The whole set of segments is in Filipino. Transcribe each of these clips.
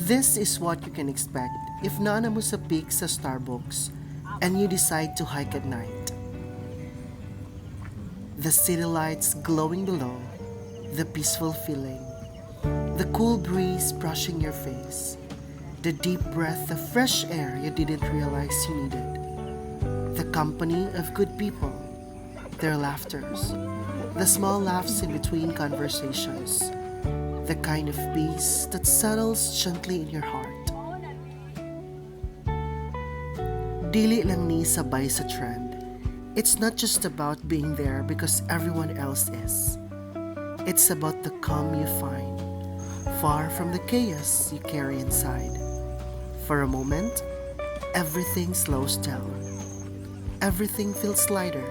This is what you can expect if naana mo sa peak sa Starbucks and you decide to hike at night. The city lights glowing below, the peaceful feeling, the cool breeze brushing your face, the deep breath of fresh air you didn't realize you needed, the company of good people, their laughters, the small laughs in between conversations, the kind of peace that settles gently in your heart. Dili lang ni sabay sa trend. It's not just about being there because everyone else is. It's about the calm you find, far from the chaos you carry inside. For a moment, everything slows down. Everything feels lighter.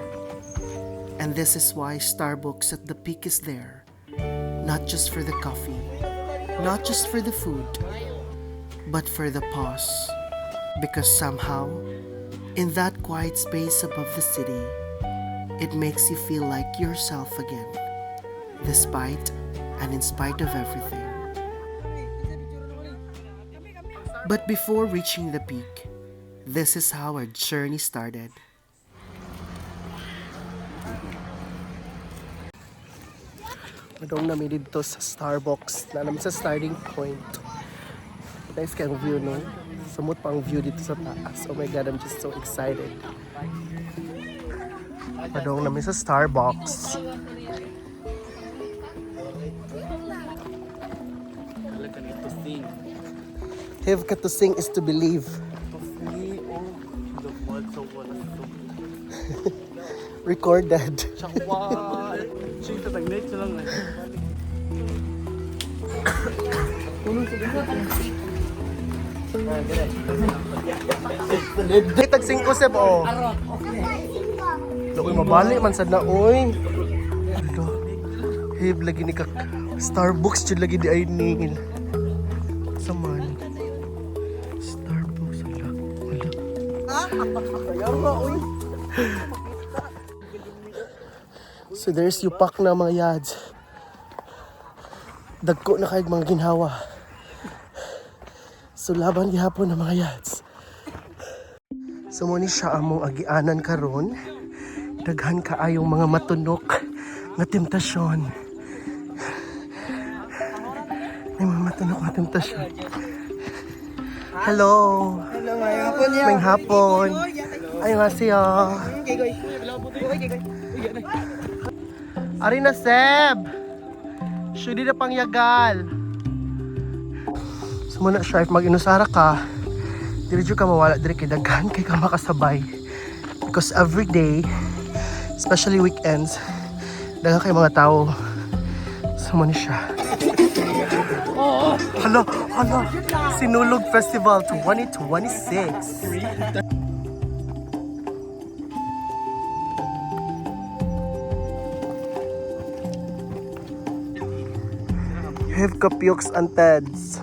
And this is why Starbucks at the peak is there. Not just for the coffee, not just for the food, but for the pause. Because somehow, in that quiet space above the city, it makes you feel like yourself again, despite and in spite of everything. But before reaching the peak, this is how our journey started. Madong namin dito sa Starbucks na naman sa starting point. Nice kayong view, no? Sumut pang view dito sa taas. Oh my God, I'm just so excited. Madong namin sa Starbucks. Have ka to sing is to believe. Recorded. Tag 5 seb oh. Lokoy mabali man sad na oy. Hib lagi ni kak Starbucks jud lagi di ay ningin. Saman. Starbucks ala. Ala. So there's yupak na mga yads. Dagko na kayong mga ginhawa. So laban gihapon ng mga yads. So muna siya among agianan karon. Daghan kaayong mga matunok nga temptasyon. May mga matunok nga temptasyon. Hello. Hello, ngayong hapon niya. Ngayong hapon. Ayun nga siya. Ari na Seb. Shudi na pangyagal. So muna siya, if mag-inusara ka, diretso ka mawala, dire kay daghan kay ka makasabay. Because every day, especially weekends, daghan kay mga tao. So muna siya. Hala, Sinulog Festival 2026. Have kapyuks and teds.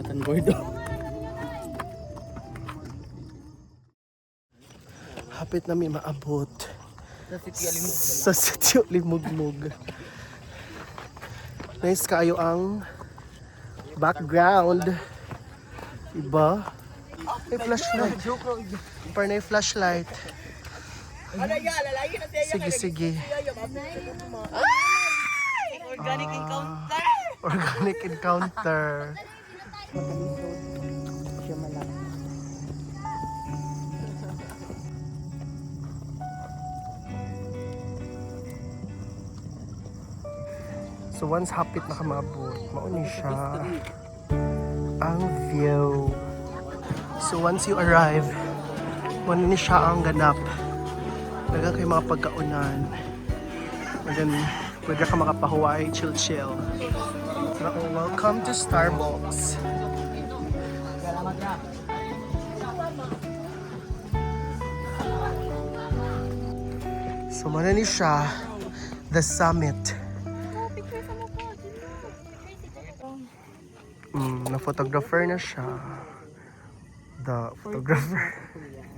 Atan gordo. Hapit na may maabot sa Sitio Limugmug. Nice kayo ang background. Iba? May flashlight. Parang may flashlight. Sige. Organic encounter. Organic encounter. So once hapit na kamabot, mauni siya ang view. So once you arrive, mauni siya ang ganap. Daga kay mga pagkaunan. And then pwede ka makapahuway, chill. So, welcome to Starbucks. So mana ni siya, the summit. Na-photographer na siya. The photographer.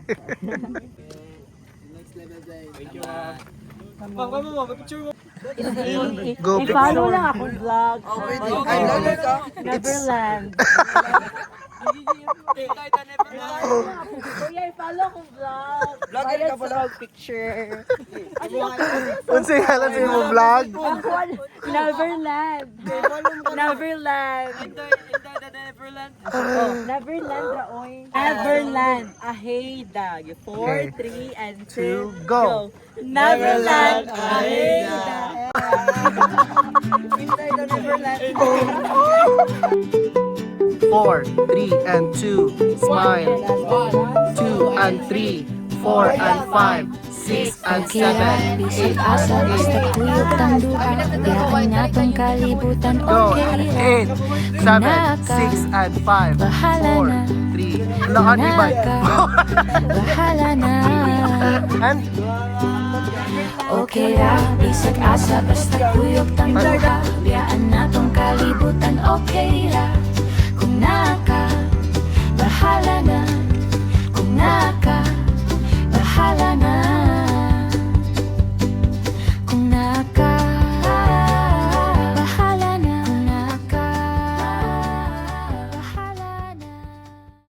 Next level, guys. Thank you, Go. I-follow lang ako vlog. Ay, vlogger ka? Neverland. Kuya, i-follow akong vlog. Vlogger ka pala? Picture. Unsa yung halan sa imong vlog? Neverland. Neverland. Neverland, Raoy. Neverland. Aheda. 4, 3, and 2, go. Neverland. Aheda. Inside the Neverland. 4, 3, and 2. Smile. 2 and 3. 4 and 5. 6 and 7. Bisag asa basta tuyok tang duha Biyaan natong kalibutan Go. okay 8, 7, 6 and 5. Bahala 4, na 3. Ano, anibay? Bahala na And Okay ra Bisag asa basta tuyok tang duha Biyaan natong kalibutan okay ra Kung na